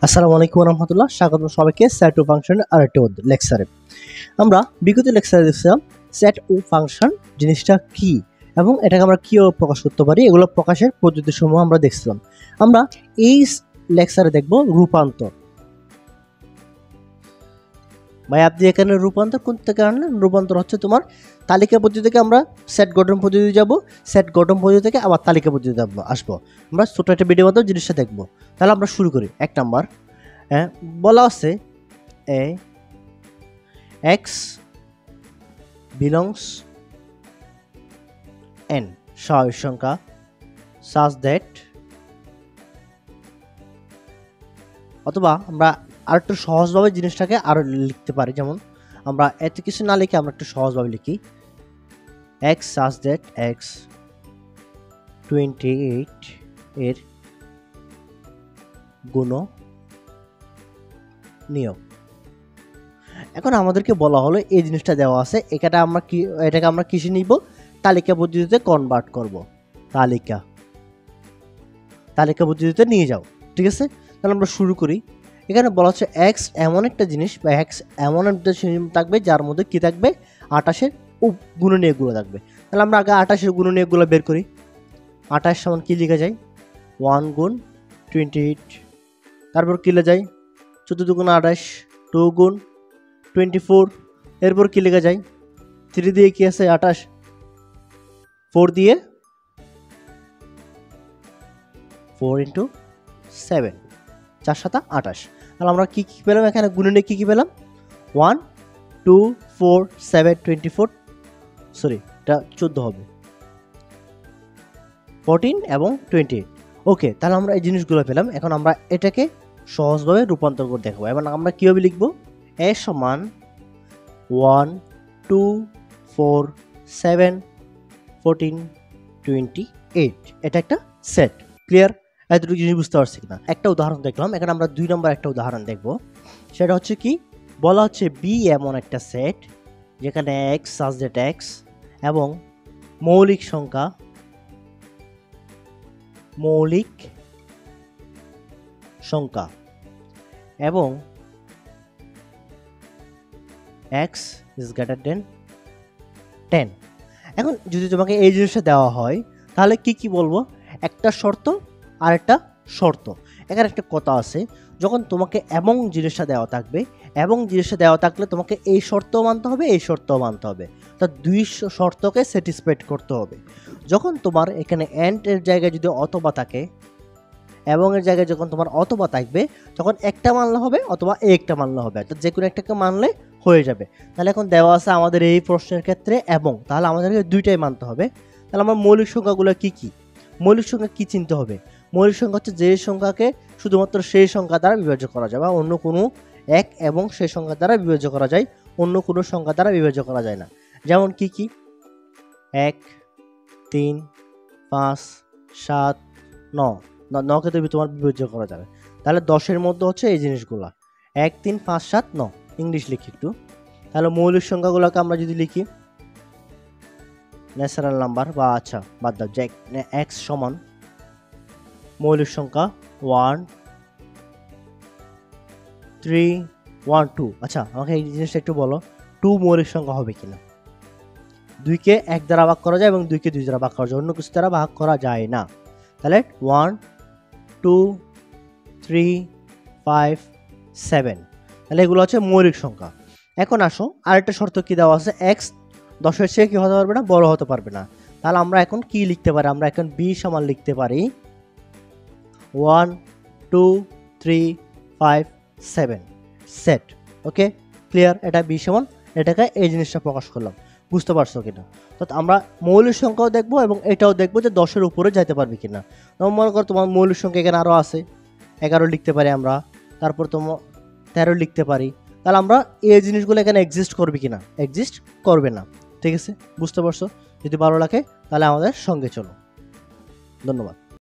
আসসালামু আলাইকুম রহমতুল্লাহ, স্বাগত সবাইকে সেট ও ফাংশনের আরেকটি লেকচারে। আমরা বিগত লেকচারে দেখছিলাম সেট ও ফাংশন জিনিসটা কি এবং এটাকে আমরা কীভাবে প্রকাশ করতে পারি, এগুলো প্রকাশের পদ্ধতিসমূহ আমরা দেখছিলাম। আমরা এই লেকচারে দেখব রূপান্তর। ভাই আপনি এখানে রূপান্তর কোন থেকে আনলেন? রূপান্তর হচ্ছে তোমার তালিকা পদ্ধতি থেকে আমরা সেট গঠন পদ্ধতি যাব, সেট গঠন পদ্ধতি থেকে আবার তালিকা পদ্ধতি আসবো। আমরা ছোট একটা ভিডিও মতো জিনিসটা দেখবো। তাহলে আমরা শুরু করি। 1 নাম্বার বলা আছে এ এক্স বিলংস এন স্বাভাবিক সংখ্যা সাজ দ্যাট, অথবা আমরা আরেকটু সহজভাবে জিনিসটাকে আরো লিখতে পারি। যেমন আমরা এত কিছু না লিখে আমরা একটু সহজভাবে লিখি এক্স সাজ দ্যাট এক্স 28 এর গুণনীয়ক। এখন আমাদেরকে বলা হলো এই জিনিসটা দেওয়া আছে, এটাকে আমরা কিসে নিব? তালিকা পদ্ধতিতে কনভার্ট করব। তালিকা পদ্ধতিতে নিয়ে যাও, ঠিক আছে? তাহলে আমরা শুরু করি। এখানে বলা হচ্ছে এক্স এমন একটা জিনিস বা এক্স এমন একটা জিনিস থাকবে যার মধ্যে কি থাকবে? 28-এর গুণনীয়কগুলো থাকবে। তাহলে আমরা আগে 28-এর গুণনীয়কগুলো বের করি। 28 সমান কি লেখা যায়? 1 গুণ 28। তারপর কি লেখা যায়? 14 দুগুণ 28, 2 গুণ 24। এরপর কি লেখা যায়? 3 দিয়ে কি আছে? 28, 4 দিয়ে 4 × 7, 4 × 7 = 28। তাহলে আমরা কি পেলাম? এখানে গুণনীয়ক কি পেলাম? 1 2 4 7 24, সরি এটা 14 হবে, 14 এবং 28। ওকে, তাহলে আমরা এই জিনিসগুলো পেলাম। এখন আমরা এটাকে সহজভাবে রূপান্তর করে দেখাবো। এবং আমরা কীভাবে লিখব? এ সমান 1 2 4 7 14 28। এটা একটা সেট। ক্লিয়ার? এতটুকু জিনিস বুঝতে পারছি কিনা? একটা উদাহরণ দেখলাম। এখন আমরা 2 নম্বর একটা উদাহরণ দেখব। সেটা হচ্ছে কি? বলা হচ্ছে বি এমন একটা সেট যেখানে এক্স সাজ দ্যাট এক্স এবং মৌলিক সংখ্যা এবং x is greater than 10। এখন যদি তোমাকে এই জিনিসটা দেওয়া হয় তাহলে কি বলবো? একটা শর্ত আর একটা শর্ত। এখানে একটা কথা আছে, যখন তোমাকে এবং জিনিসটা দেওয়া থাকবে, এবং জিনিসটা দেওয়া থাকলে তোমাকে এই শর্তও মানতে হবে, এই শর্তও মানতে হবে। তা দুই শর্তকে স্যাটিসফাইড করতে হবে। যখন তোমার এখানে এন্ড এর জায়গায় যদি অথবা থাকে, এবং এর জায়গায় যখন তোমার অথবা থাকবে, তখন একটা মানলে হবে অথবা একটা মানলে হবে। তো যে কোনো একটাকে মানলে হয়ে যাবে। তাহলে এখন দেওয়া আছে আমাদের এই প্রশ্নের ক্ষেত্রে এবং, তাহলে আমাদেরকে দুইটাই মানতে হবে। তাহলে আমার মৌলিক সংখ্যাগুলো কি? মৌলিক সংখ্যা কি চিনতে হবে? মৌলিক সংখ্যা হচ্ছে যে সংখ্যাকে শুধুমাত্র সেই সংখ্যা দ্বারা বিভাজ্য করা যায়, বা অন্য কোনো এক এবং সেই সংখ্যা দ্বারা বিভাজ্য করা যায়, অন্য কোনো সংখ্যা দ্বারা বিভাজ্য করা যায় না। যেমন কি 1 3 5 7 9, 9কে তো তোমার বিভাজ্য করা যাবে। তাহলে 10-এর মধ্যে হচ্ছে এই জিনিসগুলা 1 3 5 7 9। ইংলিশ লিখি একটু। তাহলে মৌলিক সংখ্যাগুলোকে আমরা যদি লিখি ন্যাচারাল নাম্বার, বা আচ্ছা বাদ দাও, যে এক্স সমান মৌলিক সংখ্যা 1 3 1 2। আচ্ছা আমাকে এই জিনিসটা একটু বলো, 2 মৌলিক সংখ্যা হবে কিনা? 2কে 1 দ্বারা ভাগ করা যায় এবং 2কে 2 দ্বারা ভাগ করা যায়, অন্য কিছু দ্বারা ভাগ করা যায় না। তাহলে 1 2 3 5 7, তাহলে এগুলো হচ্ছে মৌলিক সংখ্যা। এখন আসো আরেকটা শর্ত কি দেওয়া আছে? এক্স 10-এর চেয়ে কি হতে পারবে না? বড় হতে পারবে না। তাহলে আমরা এখন কি লিখতে পারি? আমরা এখন বি সমান লিখতে পারি 1 2 3 5 7 সেট। ওকে, ক্লিয়ার? এটা বি সমান, এটাকে এই জিনিসটা প্রকাশ করলাম। বুঝতে পারছো কিনা? তো আমরা মৌলিক সংখ্যাও দেখবো এবং এটাও দেখবো যে 10-এর উপরে যাইতে পারবে কিনা। তোমার মনে করো তোমার মৌলিক সংখ্যা এখানে আরও আছে, 11 লিখতে পারি আমরা, তারপর তোমার 13 লিখতে পারি। তাহলে আমরা এই জিনিসগুলো এখানে এক্সিস্ট করবে কিনা? এক্সিস্ট করবে না। ঠিক আছে, বুঝতে পারছো? যদি ভালো লাগে তাহলে আমাদের সঙ্গে চলো। ধন্যবাদ।